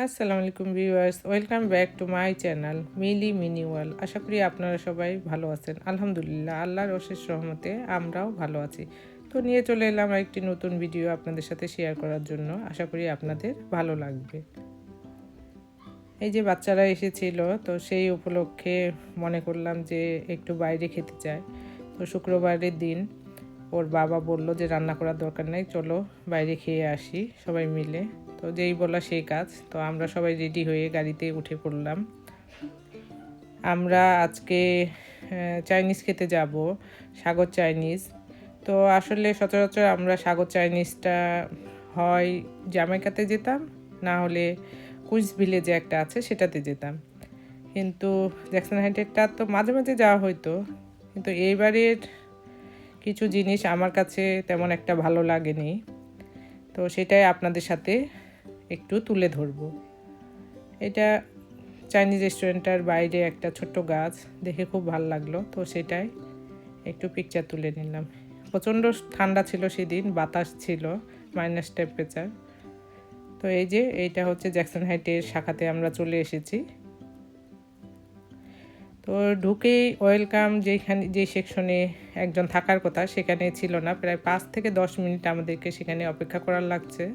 আসসালামু আলাইকুম viewers, welcome back to my channel Mili Mini world. আশা করি আপনারা সবাই ভালো আছেন। আলহামদুলিল্লাহ, আল্লাহর অশেষ রহমতে আমরাও ভালো আছি। তো নিয়ে চলে এলাম একটি নতুন ভিডিও আপনাদের সাথে শেয়ার করার জন্য। আশা করি আপনাদের ভালো লাগবে। এই যে বাচ্চারা এসেছিল, তো সেই উপলক্ষে মনে করলাম যে একটু বাইরে খেতে চাই। তো শুক্রবারের দিন ওর বাবা বলল যে রান্না করার দরকার নেই, চলো বাইরে খেয়ে আসি সবাই মিলে। তো যেই বলা সেই কাজ। তো আমরা সবাই রেডি হয়ে গাড়িতে উঠে পড়লাম। আমরা আজকে চাইনিজ খেতে যাব, সাগর চাইনিজ। তো আসলে সচরাচর আমরা সাগর চাইনিজটা হয় জামাইকাতে যেতাম, না হলে কুইন্স ভিলেজে একটা আছে সেটাতে যেতাম। কিন্তু জ্যাকসন হাইটেরটা তো মাঝে মাঝে যাওয়া হতো, কিন্তু এইবারের কিছু জিনিস আমার কাছে তেমন একটা ভালো লাগেনি। তো সেটাই আপনাদের সাথে একটু তুলে ধরবো। এটা চাইনিজ রেস্টুরেন্টের বাইরে একটা ছোট্ট গাছ দেখে খুব ভালো লাগলো, তো সেটাই একটু পিকচার তুলে নিলাম। প্রচণ্ড ঠান্ডা ছিল সেদিন, বাতাস ছিল, মাইনাস টেম্পারেচার। তো এই যে এইটা হচ্ছে জ্যাকসন হাইটের শাখাতে আমরা চলে এসেছি। তো ঢুকেই ওয়েলকাম যে সেকশনে একজন থাকার কথা সেখানে ছিল না। প্রায় 5 থেকে 10 মিনিট আমাদেরকে সেখানে অপেক্ষা করার লাগছে।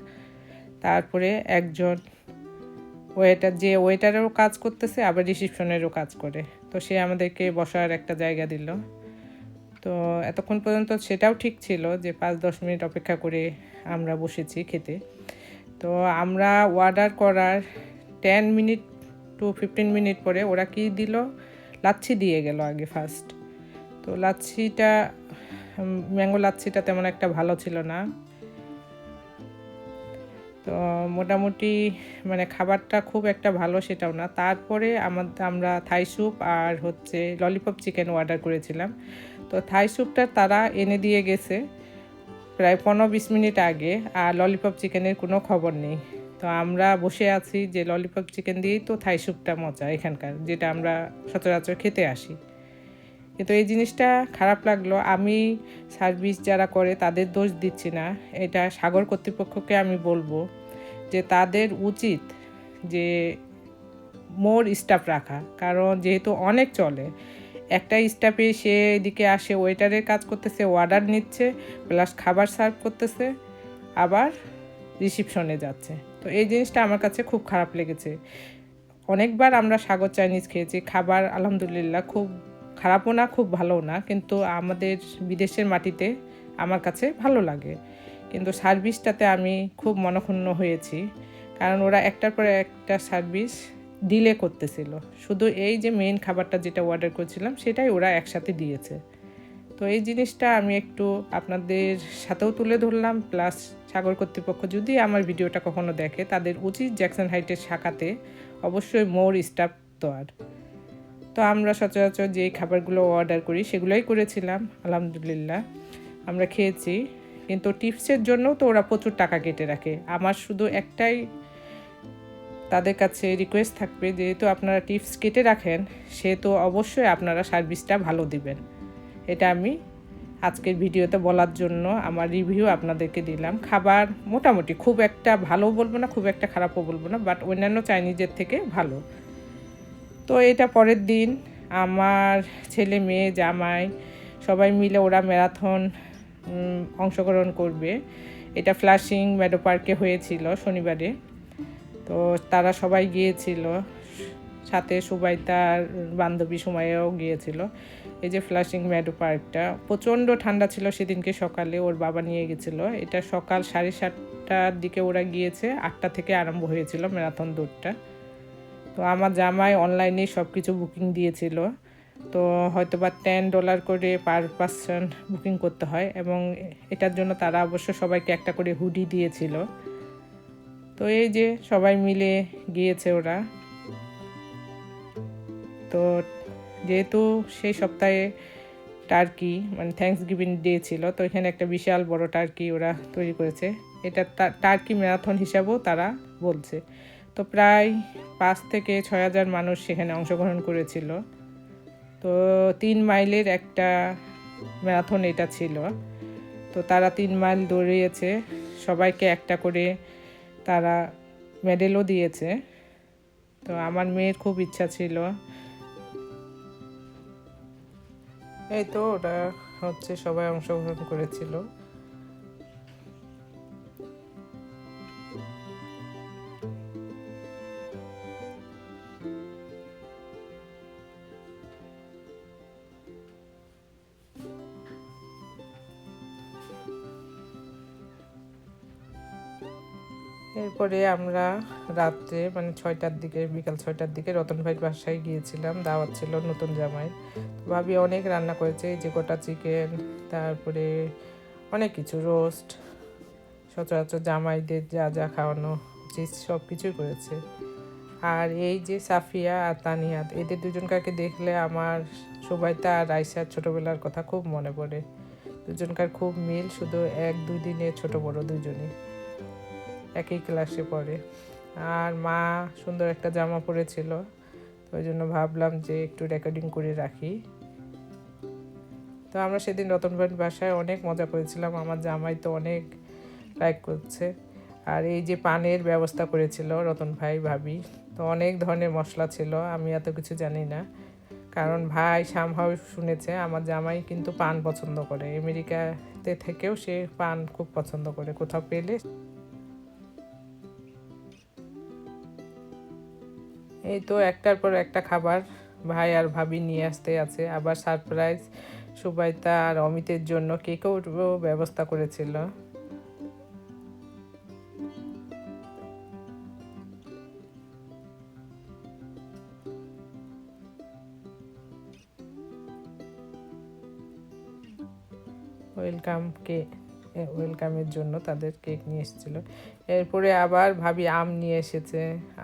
তারপরে একজন ওয়েটারেরও কাজ করতেছে, আবার রিসিপশনেরও কাজ করে। তো সে আমাদেরকে বসার একটা জায়গা দিল। তো এতক্ষণ পর্যন্ত সেটাও ঠিক ছিল যে 5-10 মিনিট অপেক্ষা করে আমরা বসেছি খেতে। তো আমরা অর্ডার করার 10 মিনিট টু 15 মিনিট পরে ওরা কি দিল, লাচ্ছি দিয়ে গেল আগে ফার্স্ট। তো লাচ্ছিটা, ম্যাঙ্গো লাচ্ছিটা তেমন একটা ভালো ছিল না। তো মোটামুটি মানে খাবারটা খুব একটা ভালো সেটাও না। তারপরে আমরা থাই স্যুপ আর হচ্ছে ললিপপ চিকেন অর্ডার করেছিলাম। তো থাই স্যুপটা তারা এনে দিয়ে গেছে প্রায় 15-20 মিনিট আগে, আর ললিপপ চিকেনের কোনো খবর নেই। তো আমরা বসে আছি যে ললিপপ চিকেন দিয়েই তো থাই স্যুপটা মজা এখানকার, যেটা আমরা সচরাচর খেতে আসি। কিন্তু এই জিনিসটা খারাপ লাগলো। আমি সার্ভিস যারা করে তাদের দোষ দিচ্ছি না, এটা সাগর কর্তৃপক্ষকে আমি বলবো যে তাদের উচিত যে মোর স্টাফ রাখা, কারণ যেহেতু অনেক চলে, একটা স্টাফে সে এদিকে আসে ওয়েটারের কাজ করতেছে, অর্ডার নিচ্ছে, প্লাস খাবার সার্ভ করতেছে, আবার রিসিপশনে যাচ্ছে। তো এই জিনিসটা আমার কাছে খুব খারাপ লেগেছে। অনেকবার আমরা সাগর চাইনিজ খেয়েছি, খাবার আলহামদুলিল্লাহ খুব খারাপও না খুব ভালোও না, কিন্তু আমাদের বিদেশের মাটিতে আমার কাছে ভালো লাগে। কিন্তু সার্ভিসটাতে আমি খুব মনক্ষুণ্ণ হয়েছি, কারণ ওরা একটার পর একটা সার্ভিস ডিলে করতেছিল। শুধু এই যে মেইন খাবারটা যেটা অর্ডার করেছিলাম সেটাই ওরা একসাথে দিয়েছে। তো এই জিনিসটা আমি একটু আপনাদের সাথেও তুলে ধরলাম। প্লাস সাগর কর্তৃপক্ষ যদি আমার ভিডিওটা কখনো দেখে, তাদের উচিত জ্যাকসন হাইটের শাখাতে অবশ্যই মোর স্টাফ দেওয়ার। তো আমরা সচরাচর যে খাবারগুলো অর্ডার করি সেগুলোই করেছিলাম, আলহামদুলিল্লাহ আমরা খেয়েছি। কিন্তু টিপসের জন্যও তো ওরা প্রচুর টাকা কেটে রাখে। আমার শুধু একটাই তাদের কাছে রিকোয়েস্ট থাকবে, যেহেতু আপনারা টিপস কেটে রাখেন সেহেতু অবশ্যই আপনারা সার্ভিসটা ভালো দিবেন। এটা আমি আজকের ভিডিওতে বলার জন্য আমার রিভিউ আপনাদেরকে দিলাম। খাবার মোটামুটি, খুব একটা ভালো বলবো না, খুব একটা খারাপও বলবো না, বাট অন্যান্য চাইনিজের থেকে ভালো। তো এটা পরের দিন আমার ছেলে মেয়ে জামাই সবাই মিলে ওরা ম্যারাথন অংশগ্রহণ করবে। এটা ফ্লাশিং মেডো পার্কে হয়েছিল শনিবারে। তো তারা সবাই গিয়েছিল, সাথে সুবাইতার বান্ধবী সুমাইয়াও গিয়েছিল। এই যে ফ্লাশিং মেডো পার্কটা প্রচণ্ড ঠান্ডা ছিল সেদিনকে, সকালে ওর বাবা নিয়ে গেছিলো। এটা সকাল 7:30টার দিকে ওরা গিয়েছে, 8টা থেকে আরম্ভ হয়েছিল ম্যারাথন দৌড়টা। তো আমার জামাই অনলাইনে সব কিছু বুকিং দিয়েছিল। তো হয়তো বা $10 করে পার পারসন বুকিং করতে হয়, এবং এটার জন্য তারা অবশ্য সবাইকে একটা করে হুডি দিয়েছিল। তো এই যে সবাই মিলে গিয়েছে ওরা। তো যেহেতু সেই সপ্তাহে টার্কি মানে থ্যাঙ্কস গিভিং ডে ছিল, তো এখানে একটা বিশাল বড় টার্কি ওরা তৈরি করেছে। এটা টার্কি ম্যারাথন হিসাবেও তারা বলছে। তো প্রায় 5 থেকে 6,000 মানুষ সেখানে অংশগ্রহণ করেছিল। তো 3 মাইলের একটা ম্যারাথন এটা ছিল। তো তারা 3 মাইল দৌড়িয়েছে, সবাইকে একটা করে তারা মেডেলও দিয়েছে। তো আমার মেয়ের খুব ইচ্ছা ছিল। এই তো ওটা হচ্ছে সবাই অংশগ্রহণ করেছিল। এরপরে আমরা রাত্রে মানে 6টার দিকে, বিকাল 6টার দিকে রতন ভাইয়ের বাসায় গিয়েছিলাম। দাওয়াত ছিল নতুন জামাই। ভাবি অনেক রান্না করেছে, এই যে গোটা চিকেন, তারপরে অনেক কিছু, রোস্ট, সচরাচর জামাইদের যা যা খাওয়ানো উচিত সব কিছুই করেছে। আর এই যে সাফিয়া আর তানিয়াত, এদের দুজনকাকে দেখলে আমার সুবাইতা আর আয়সার ছোটোবেলার কথা খুব মনে পড়ে। দুজনকার খুব মিল, শুধু 1-2 দিনে ছোট বড় দুজনই একই ক্লাসে পড়ে। আর মা সুন্দর একটা জামা পরেছিল, তো ওই জন্য ভাবলাম যে একটু রেকর্ডিং করে রাখি। তো আমরা সেদিন রতন ভাইয়ের বাসায় অনেক মজা করেছিলাম। আমার জামাই তো অনেক লাইক করছে। আর এই যে পানের ব্যবস্থা করেছিল রতন ভাই ভাবি, তো অনেক ধরনের মশলা ছিল, আমি এত কিছু জানি না। কারণ ভাই সামহাও শুনেছে আমার জামাই কিন্তু পান পছন্দ করে, আমেরিকাতে থেকেও সে পান খুব পছন্দ করে, কোথাও পেলে। এই তো একটার পর একটা খাবার ভাই আর ভাবি নিয়ে আসতে আছে। আবার সারপ্রাইজ সুবাইতা আর অমিতের জন্য কেকও ব্যবস্থা করেছিল। ওয়েলকামের জন্য তাদের কেক নিয়ে এসেছিলো। এরপরে আবার ভাবি আম নিয়ে এসেছে,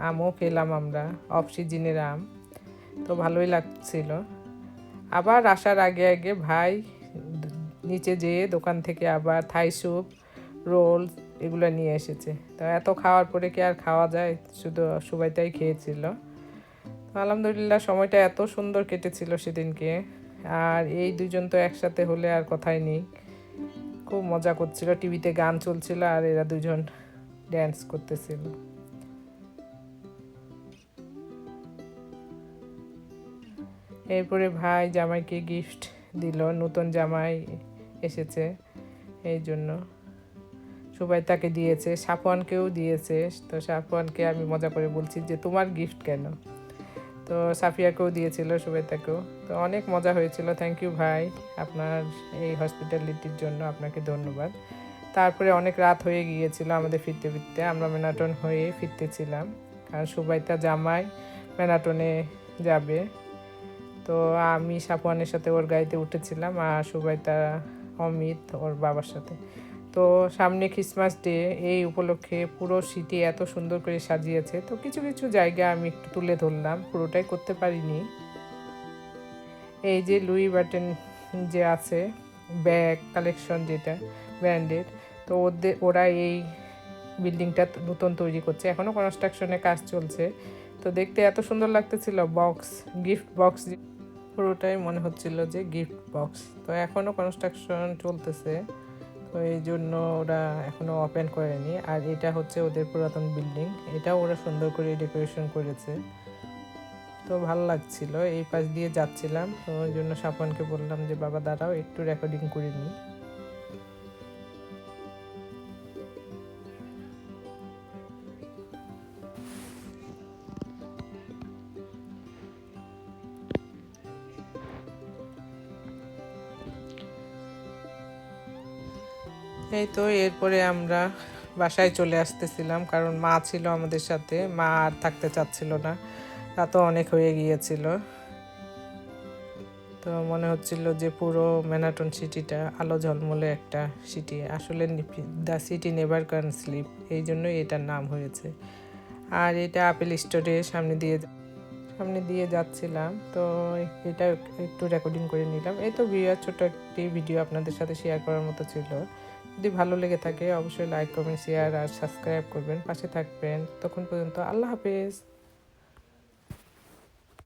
আমও খেলাম আমরা, অফ সিজনের আম, তো ভালোই লাগছিল। আবার আসার আগে আগে ভাই নিচে যেয়ে দোকান থেকে আবার থাই স্যুপ, রোল এগুলো নিয়ে এসেছে। তো এত খাওয়ার পরে কি আর খাওয়া যায়, শুধু সবাইটাই খেয়েছিল। তো আলহামদুলিল্লাহ সময়টা এত সুন্দর কেটেছিল সেদিনকে। আর এই দুজন তো একসাথে হলে আর কথাই নেই, খুব মজা করছিল, টিভিতে গান চলছিল আর এরা দুজন ড্যান্স করতেছিল। এরপরে ভাই জামাইকে গিফট দিল, নতুন জামাই এসেছে এই জন্য সবাই তাকে দিয়েছে, সাফওয়ানকেও দিয়েছে। তো সাফওয়ানকে আমি মজা করে বলছি যে তোমার গিফট কেন, তো সাফিয়াকেও দিয়েছিল সুবেতাকেও। তো অনেক মজা হয়েছিল। থ্যাংক ইউ ভাই, আপনার এই হসপিটালিটির জন্য আপনাকে ধন্যবাদ। তারপরে অনেক রাত হয়ে গিয়েছিল আমাদের ফিরতে ফিরতে, আমরা ম্যানাটন হয়ে ফিরতেছিলাম, কারণ সুবাইতা জামাই ম্যানাটনে যাবে। তো আমি সাফওয়ানের সাথে ওর গাড়িতে উঠেছিলাম আর সুবাইতা অমিত ওর বাবার সাথে। তো সামনে ক্রিসমাস ডে, এই উপলক্ষে পুরো সিটি এত সুন্দর করে সাজিয়েছে। তো কিছু কিছু জায়গা আমি একটু তুলে ধরলাম, পুরোটাই করতে পারিনি। এই যে লুই বাটন যে আছে ব্যাগ কালেকশন, যেটা ব্র্যান্ডেড, তো ওরা এই বিল্ডিংটা নতুন তৈরি করছে, এখনও কনস্ট্রাকশনের কাজ চলছে। তো দেখতে এত সুন্দর লাগতেছিল, বক্স, গিফট বক্স, পুরোটাই মনে হচ্ছিল যে গিফট বক্স। তো এখনও কনস্ট্রাকশন চলতেছে, তো এই জন্য ওরা এখনও ওপেন করেনি। আর এটা হচ্ছে ওদের পুরাতন বিল্ডিং, এটাও ওরা সুন্দর করে ডেকোরেশন করেছে। তো ভালো লাগছিল, এই পাশ দিয়ে যাচ্ছিলাম, তো ওই জন্য সাপনকে বললাম যে বাবা দাঁড়াও একটু রেকর্ডিং করে নিই। এই তো এরপরে আমরা বাসায় চলে আসতেছিলাম, কারণ মা ছিল আমাদের সাথে, মা আর থাকতে চাচ্ছিল না, রাতও অনেক হয়ে গিয়েছিল। তো মনে হচ্ছিল যে পুরো ম্যানাটন সিটিটা আলো ঝলমলে একটা সিটি, আসলে the city never can slip, এই জন্যই এটার নাম হয়েছে। আর এটা আপেল স্টোরের সামনে দিয়ে যাচ্ছিলাম, তো এটা একটু রেকর্ডিং করে নিলাম। এই তো ছোট একটি ভিডিও আপনাদের সাথে শেয়ার করার মতো ছিল। যদি ভালো লেগে থাকে অবশ্যই লাইক, কমেন্ট, শেয়ার আর সাবস্ক্রাইব করবেন, পাশে থাকবেন। তখন পর্যন্ত আল্লাহ হাফেজ।